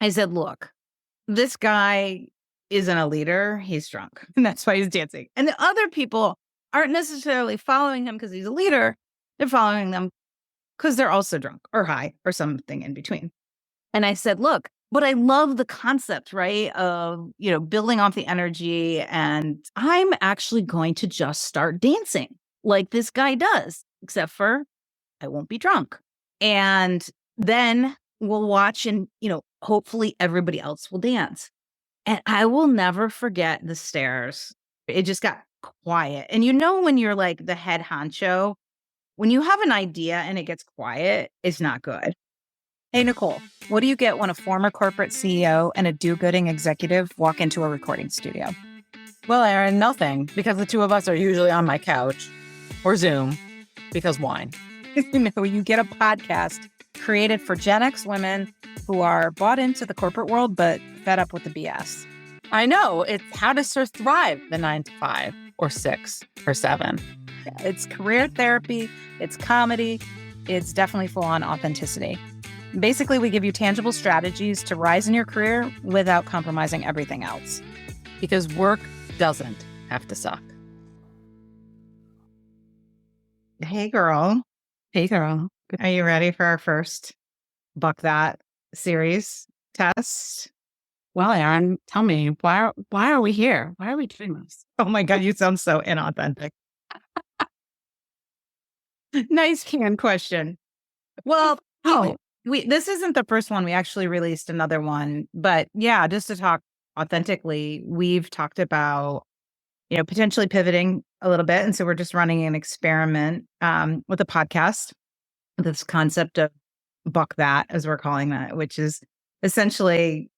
I said, look, this guy isn't a leader. He's drunk. And that's why he's dancing. And the other people aren't necessarily following him because he's a leader. They're following them because they're also drunk or high or something in between. And I said, look, but I love the concept, right, of, building off the energy. And I'm actually going to just start dancing like this guy does, except for I won't be drunk. And then we'll watch and, hopefully everybody else will dance. And I will never forget the stares. It just got quiet. And when you're like the head honcho, when you have an idea and it gets quiet, it's not good. Hey, Nicole, what do you get when a former corporate CEO and a do-gooding executive walk into a recording studio? Well, Erin, nothing, because the two of us are usually on my couch or Zoom because wine. You get a podcast created for Gen X women who are bought into the corporate world but fed up with the BS. I know. It's how to thrive the 9 to 5 or 6 or 7. It's career therapy. It's comedy. It's definitely full-on authenticity. Basically, we give you tangible strategies to rise in your career without compromising everything else. Because work doesn't have to suck. Hey, girl. Hey, girl. Are you ready for our first Buck That series test? Well, Erin, tell me, why are we here? Why are we doing this? Oh my God, you sound so inauthentic. Nice canned question. Well, this isn't the first one. We actually released another one. But yeah, just to talk authentically, we've talked about, potentially pivoting a little bit. And so we're just running an experiment with a podcast, this concept of Buck That, as we're calling that, which is essentially,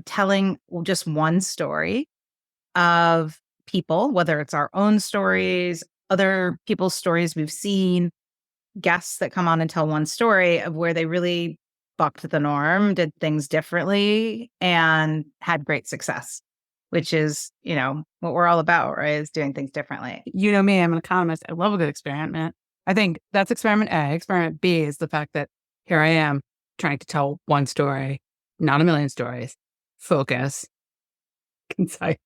telling just one story of people, whether it's our own stories, other people's stories we've seen, guests that come on and tell one story of where they really bucked the norm, did things differently, and had great success, which is, what we're all about, right? Is doing things differently. You know me, I'm an economist. I love a good experiment. I think that's experiment A. Experiment B is the fact that here I am trying to tell one story, not a million stories. Focus. Concise.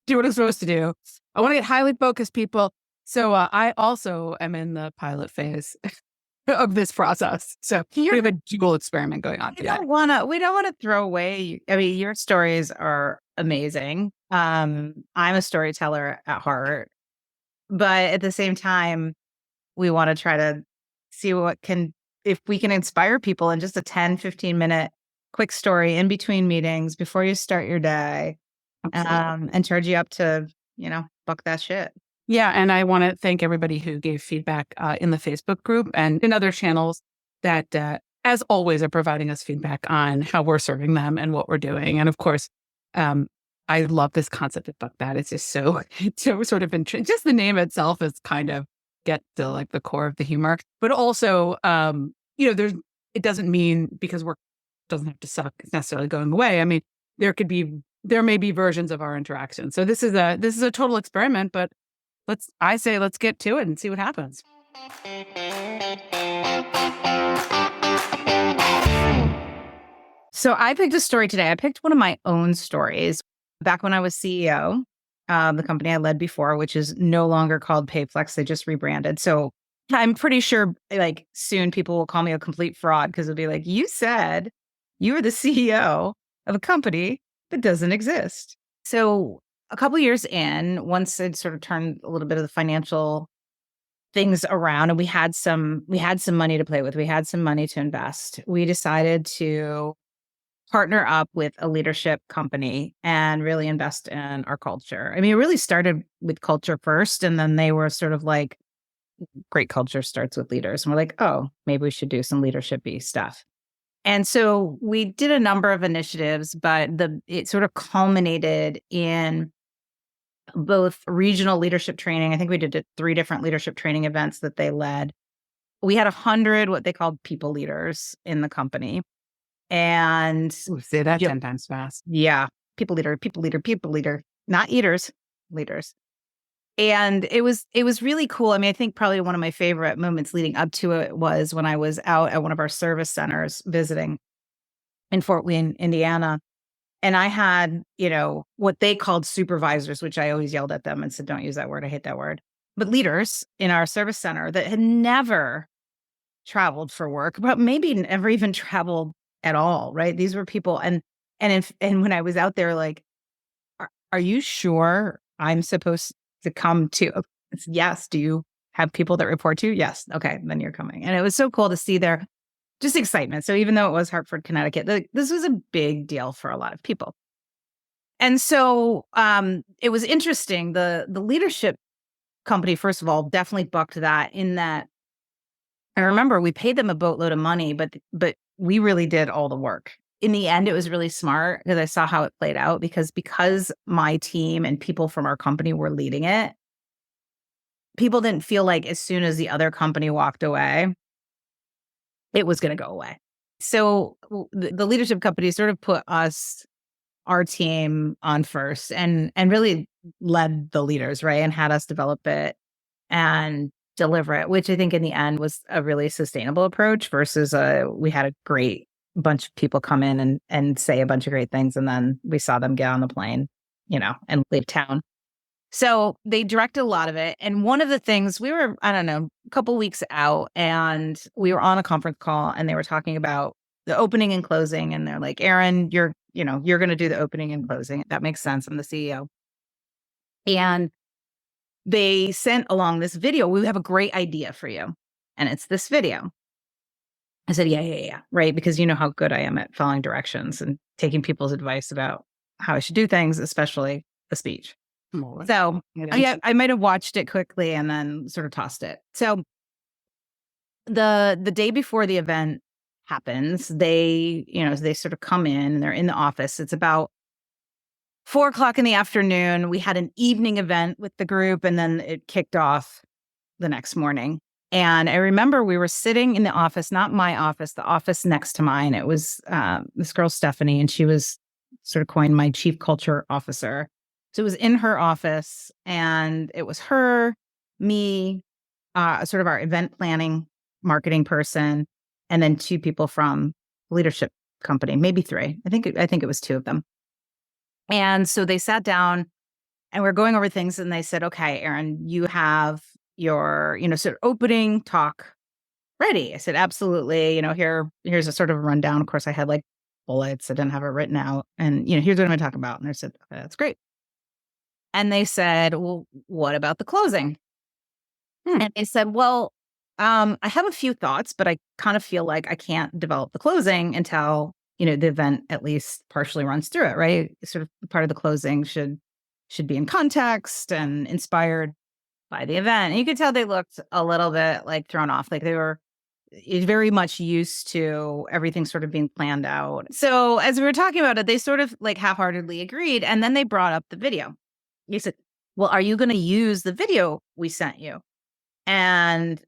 Do what I'm supposed to do. I want to get highly focused people. So I also am in the pilot phase of this process. So we have a dual experiment going on. We don't want to throw away. I mean, your stories are amazing. I'm a storyteller at heart, but at the same time, we want to try to see if we can inspire people in just a 10, 15-minute quick story in between meetings before you start your day, and charge you up to, buck that shit. Yeah. And I want to thank everybody who gave feedback in the Facebook group and in other channels that, as always, are providing us feedback on how we're serving them and what we're doing. And of course, I love this concept of Buck That. It's just so sort of, just the name itself is kind of get to like the core of the humor, but also, it doesn't mean because work doesn't have to suck, it's necessarily going away. I mean, there may be versions of our interaction. So this is a total experiment, but let's get to it and see what happens. So I picked a story today. I picked one of my own stories back when I was CEO of the company I led before, which is no longer called Payflex. They just rebranded. So I'm pretty sure like soon people will call me a complete fraud because it'll be like, you said you were the CEO of a company that doesn't exist. So a couple of years in, once it sort of turned a little bit of the financial things around and we had some money to play with, we had some money to invest, we decided to partner up with a leadership company and really invest in our culture. I mean, it really started with culture first, and then they were sort of like, great culture starts with leaders. And we're like, oh, maybe we should do some leadership-y stuff. And so we did a number of initiatives, but it sort of culminated in both regional leadership training. I think we did 3 different leadership training events that they led. We had 100 what they called people leaders in the company. And say that 10 times fast. Yeah. People leader, not eaters, leaders. And it was really cool. I mean, I think probably one of my favorite moments leading up to it was when I was out at one of our service centers visiting. in Fort Wayne, Indiana. And I had, what they called supervisors, which I always yelled at them and said, don't use that word. I hate that word. But leaders in our service center that had never traveled for work, but maybe never even traveled at all. Right. These were people. And when I was out there, like, are you sure I'm supposed to come to? Yes. Do you have people that report to you? Yes. Okay. Then you're coming. And it was so cool to see their just excitement. So even though it was Hartford, Connecticut, this was a big deal for a lot of people. And so it was interesting. The leadership company, first of all, definitely bucked that in that I remember we paid them a boatload of money, but we really did all the work. In the end, it was really smart because I saw how it played out because my team and people from our company were leading it, people didn't feel like as soon as the other company walked away, it was going to go away. So the leadership company sort of put our team on first and really led the leaders, right? And had us develop it and deliver it, which I think in the end was a really sustainable approach versus we had a great bunch of people come in and say a bunch of great things. And then we saw them get on the plane, and leave town. So they directed a lot of it. And one of the things we were, I don't know, a couple weeks out and we were on a conference call and they were talking about the opening and closing. And they're like, Erin, you're going to do the opening and closing. That makes sense. I'm the CEO. And they sent along this video. We have a great idea for you. And it's this video. I said, yeah. Right. Because you know how good I am at following directions and taking people's advice about how I should do things, especially a speech. So I might have watched it quickly and then sort of tossed it. So the day before the event happens, they sort of come in and they're in the office. It's about 4:00 in the afternoon. We had an evening event with the group and then it kicked off the next morning. And I remember we were sitting in the office, not my office, the office next to mine. It was this girl, Stephanie, and she was sort of coined my chief culture officer. So it was in her office and it was her, me, sort of our event planning marketing person, and then 2 people from leadership company, maybe 3. I think it was 2 of them. And so they sat down and we're going over things and they said, okay, Erin, you have your, sort of opening talk ready. I said, absolutely. Here's a sort of rundown. Of course, I had like bullets. I didn't have it written out. And, here's what I'm going to talk about. And I said, okay, that's great. And they said, well, what about the closing? And they said, well, I have a few thoughts, but I kind of feel like I can't develop the closing until, the event at least partially runs through it, right? Sort of part of the closing should be in context and inspired by the event. And you could tell they looked a little bit like thrown off, like they were very much used to everything sort of being planned out. So as we were talking about it, they sort of like half-heartedly agreed. And then they brought up the video. He said, well, are you going to use the video we sent you? And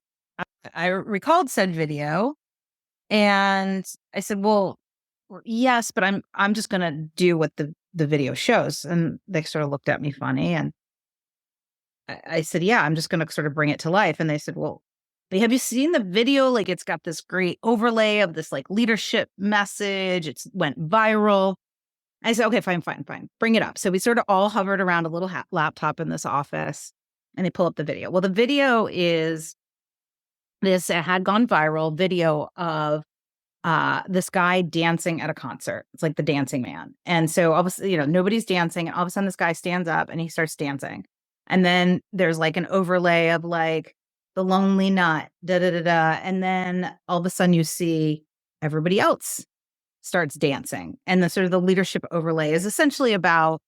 I recalled said video and I said, well, yes, but I'm just going to do what the video shows. And they sort of looked at me funny. And I said, yeah, I'm just going to sort of bring it to life. And they said, well, have you seen the video? Like it's got this great overlay of this like leadership message. It's went viral. I said, okay, fine. Bring it up. So we sort of all hovered around a little laptop in this office and they pull up the video. Well, the video is this had gone viral video of this guy dancing at a concert. It's like the dancing man. And so obviously, nobody's dancing. And all of a sudden this guy stands up and he starts dancing. And then there's like an overlay of like the lonely nut, And then all of a sudden you see everybody else starts dancing. And the sort of the leadership overlay is essentially about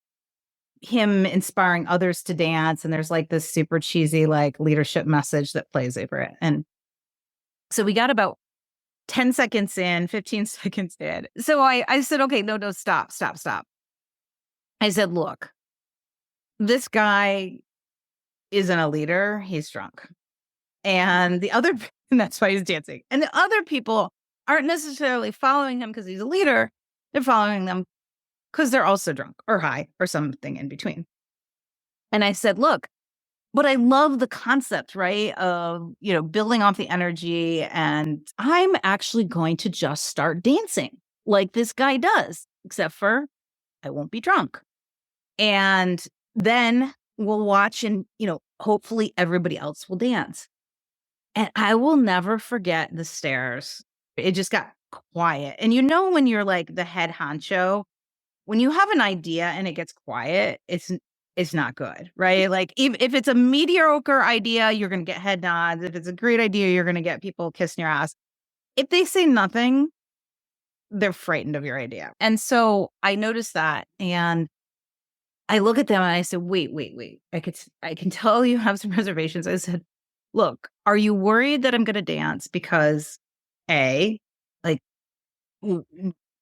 him inspiring others to dance. And there's like this super cheesy, like leadership message that plays over it. And so we got about 10 seconds in, 15 seconds in. So I said, okay, no, stop. I said, look, this guy isn't a leader. He's drunk. And and that's why he's dancing. And the other people aren't necessarily following him because he's a leader. They're following them because they're also drunk or high or something in between. And I said, look, but I love the concept, right, of, building off the energy. And I'm actually going to just start dancing. like this guy does, except for I won't be drunk. And then we'll watch and, hopefully everybody else will dance. And I will never forget the stares. It just got quiet. And when you're like the head honcho, when you have an idea and it gets quiet, it's not good, right? Like if it's a mediocre idea, you're going to get head nods. If it's a great idea, you're going to get people kissing your ass. If they say nothing, they're frightened of your idea. And so I noticed that, and I look at them and I said, wait. I can tell you have some reservations. I said, look, are you worried that I'm going to dance because A, like we're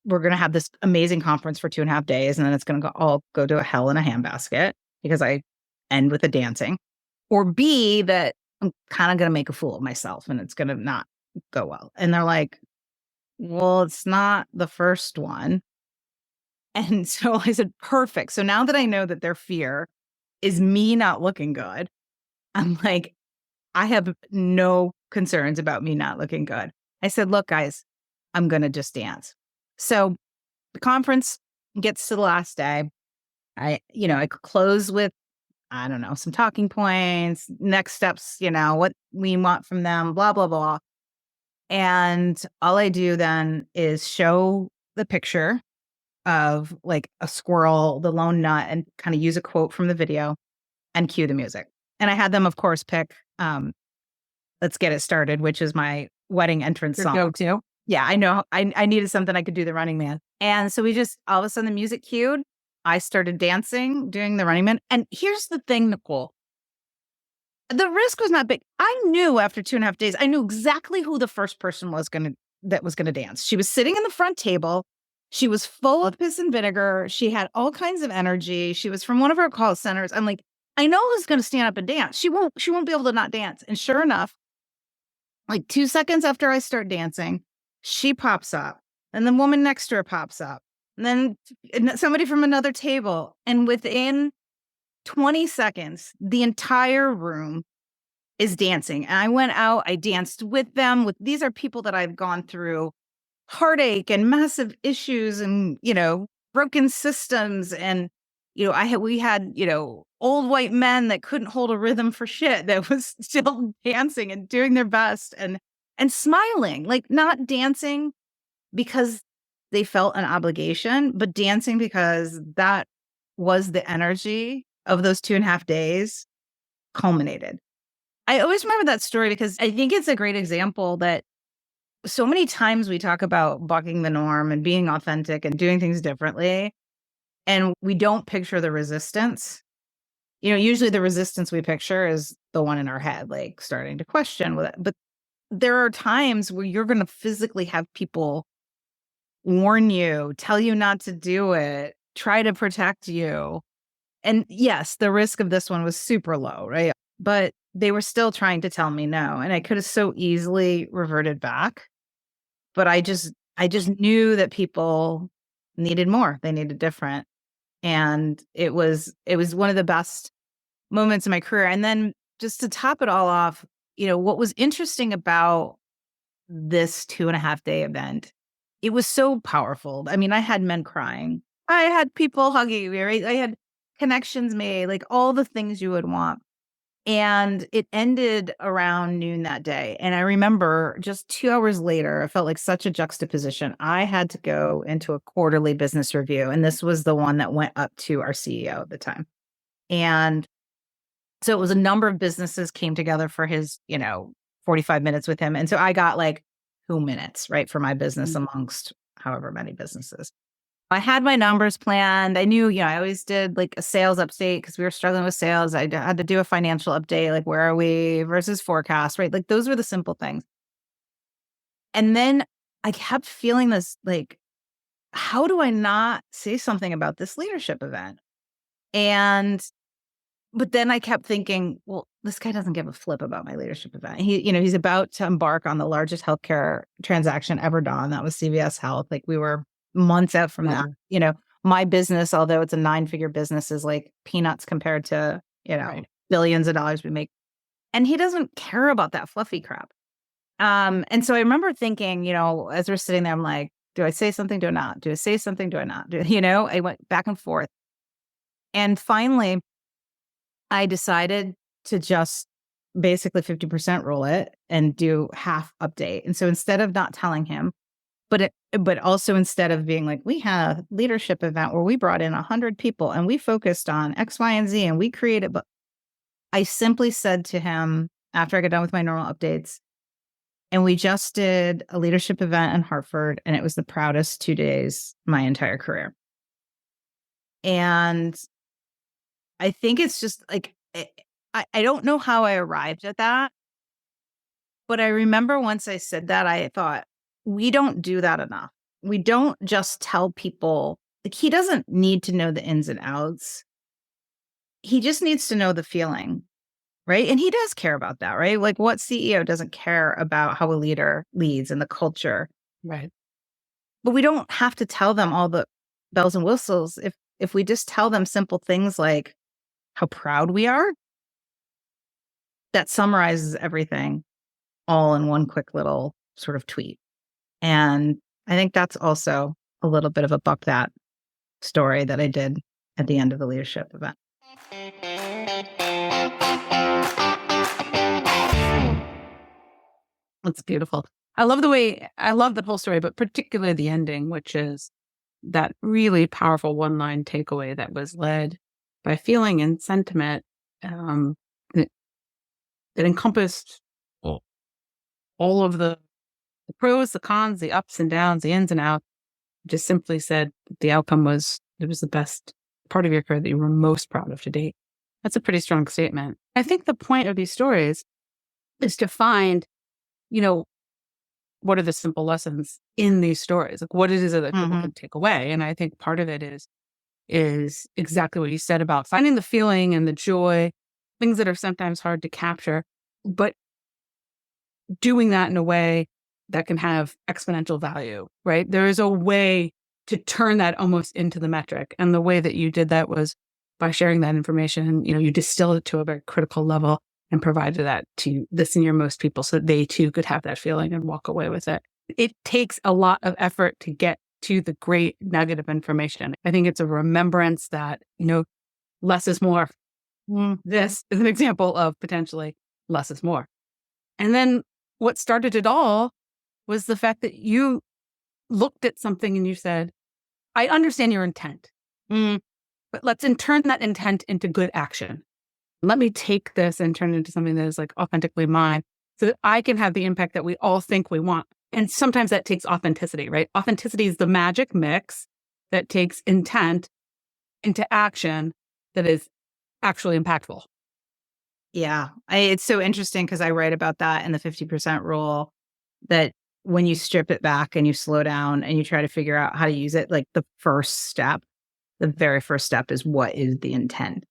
going to have this amazing conference for 2.5 days, and then it's going to all go to a hell in a handbasket because I end with the dancing, or B, that I'm kind of going to make a fool of myself and it's going to not go well. And they're like, well, it's not the first one. And so I said, perfect. So now that I know that their fear is me not looking good, I'm like, I have no concerns about me not looking good. I said, look, guys, I'm going to just dance. So the conference gets to the last day. I close with, I don't know, some talking points, next steps, what we want from them, blah, blah, blah. And all I do then is show the picture of like a squirrel, the lone nut, and kind of use a quote from the video and cue the music. And I had them, of course, pick Let's Get It Started, which is my wedding entrance song. Your go-to. Yeah, I know. I needed something I could do the Running Man. And so we just, all of a sudden the music cued. I started dancing, doing the Running Man. And here's the thing, Nicole. The risk was not big. I knew after 2.5 days, I knew exactly who the first person that was gonna dance. She was sitting in the front table. She was full of piss and vinegar. She had all kinds of energy. She was from one of our call centers. I'm like, I know who's gonna stand up and dance. She won't be able to not dance. And sure enough, like 2 seconds after I start dancing, she pops up. And the woman next to her pops up. And then somebody from another table. And within 20 seconds, the entire room is dancing. And I went out, I danced with them. These are people that I've gone through heartache and massive issues and, broken systems. And, we had, old white men that couldn't hold a rhythm for shit that was still dancing and doing their best and smiling, like not dancing because they felt an obligation, but dancing because that was the energy of those 2.5 days culminated. I always remember that story because I think it's a great example that so many times we talk about bucking the norm and being authentic and doing things differently, and we don't picture the resistance. Usually the resistance we picture is the one in our head, like starting to question with it. But there are times where you're going to physically have people warn you, tell you not to do it, try to protect you. And yes, the risk of this one was super low, right? But they were still trying to tell me no. And I could have so easily reverted back. But I just knew that people needed more. They needed different. And it was one of the best moments in my career. And then just to top it all off, what was interesting about this 2.5 day event, it was so powerful. I mean, I had men crying. I had people hugging me, right? I had connections made, like all the things you would want. And it ended around noon that day. And I remember just 2 hours later, it felt like such a juxtaposition. I had to go into a quarterly business review. And this was the one that went up to our CEO at the time. And so it was a number of businesses came together for his, 45 minutes with him. And so I got like 2 minutes, right, for my business amongst however many businesses. I had my numbers planned. I knew, I always did like a sales update because we were struggling with sales. I had to do a financial update, like where are we versus forecast, right? Like those were the simple things. And then I kept feeling this, like, how do I not say something about this leadership event? But then I kept thinking, well, this guy doesn't give a flip about my leadership event. He's about to embark on the largest healthcare transaction ever done. That was CVS Health. Like we were months out from that. My business, although it's a 9-figure business, is like peanuts compared to, billions of dollars we make. And he doesn't care about that fluffy crap. And so I remember thinking, as we're sitting there, I'm like, Do I say something? Do I not? Do I say something? Do I not? I went back and forth. And finally, I decided to just basically 50% roll it and do half update. And so instead of not telling him, but also instead of being like, we had a leadership event where we brought in 100 people and we focused on X, Y, and Z and we created, but I simply said to him after I got done with my normal updates, and we just did a leadership event in Hartford, and it was the proudest 2 days my entire career. And I think it's just like, I don't know how I arrived at that, but I remember once I said that, I thought, we don't do that enough. We don't just tell people, like, he doesn't need to know the ins and outs. He just needs to know the feeling, right? And he does care about that, right? Like, what CEO doesn't care about how a leader leads and the culture? Right. But we don't have to tell them all the bells and whistles if we just tell them simple things like how proud we are. That summarizes everything all in one quick little sort of tweet. And I think that's also a little bit of a buck that story that I did at the end of the leadership event. That's beautiful. I love the whole story, but particularly the ending, which is that really powerful one-line takeaway that was led by feeling and sentiment that encompassed all of the pros, the cons, the ups and downs, the ins and outs. Just simply said the outcome was, it was the best part of your career that you were most proud of to date. That's a pretty strong statement. I think the point of these stories is to find, what are the simple lessons in these stories? Like, what it is that people can take away. And I think part of it is exactly what you said about finding the feeling and the joy, things that are sometimes hard to capture, but doing that in a way that can have exponential value, right? There is a way to turn that almost into the metric. And the way that you did that was by sharing that information. You distilled it to a very critical level and provided that to the senior-most people so that they too could have that feeling and walk away with it. It takes a lot of effort to get to the great nugget of information. I think it's a remembrance that, less is more. This is an example of potentially less is more. And then what started it all was the fact that you looked at something and you said, I understand your intent, but let's turn that intent into good action. Let me take this and turn it into something that is like authentically mine so that I can have the impact that we all think we want. And sometimes that takes authenticity, right? Authenticity is the magic mix that takes intent into action that is actually impactful. Yeah. It's so interesting because I write about that in the 50% rule, that when you strip it back and you slow down and you try to figure out how to use it, like the very first step is, what is the intent?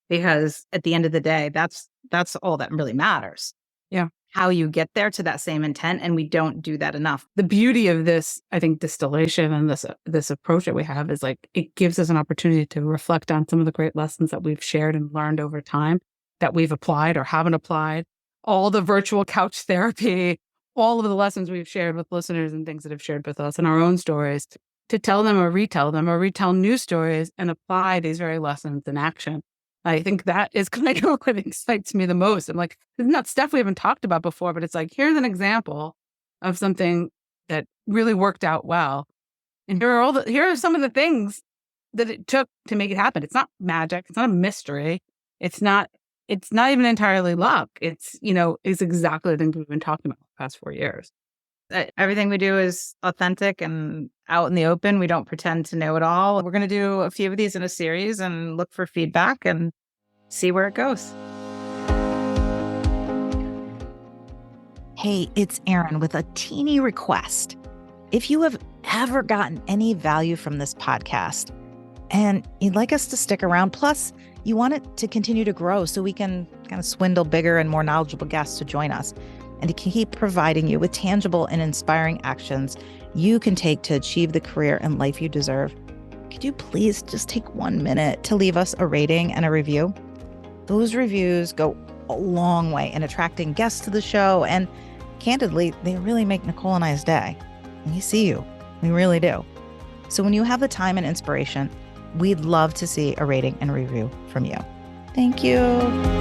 Because at the end of the day, that's all that really matters. Yeah. How you get there to that same intent. And we don't do that enough. The beauty of this, I think, distillation and this approach that we have is like, it gives us an opportunity to reflect on some of the great lessons that we've shared and learned over time that we've applied or haven't applied, all the virtual couch therapy, all of the lessons we've shared with listeners and things that have shared with us in our own stories, to tell them or retell new stories and apply these very lessons in action. I think that is kind of what excites me the most. I'm like, it's not stuff we haven't talked about before, but it's like, here's an example of something that really worked out well. And here are some of the things that it took to make it happen. It's not magic. It's not a mystery. It's not even entirely luck. It's exactly the things we've been talking about the past 4 years. Everything we do is authentic and out in the open. We don't pretend to know it all. We're going to do a few of these in a series and look for feedback and see where it goes. Hey, it's Erin with a teeny request. If you have ever gotten any value from this podcast and you'd like us to stick around, plus you want it to continue to grow so we can kind of swindle bigger and more knowledgeable guests to join us, and to keep providing you with tangible and inspiring actions you can take to achieve the career and life you deserve, could you please just take 1 minute to leave us a rating and a review? Those reviews go a long way in attracting guests to the show, and candidly, they really make Nicole and I's day. And we see you. We really do. So when you have the time and inspiration, we'd love to see a rating and review from you. Thank you.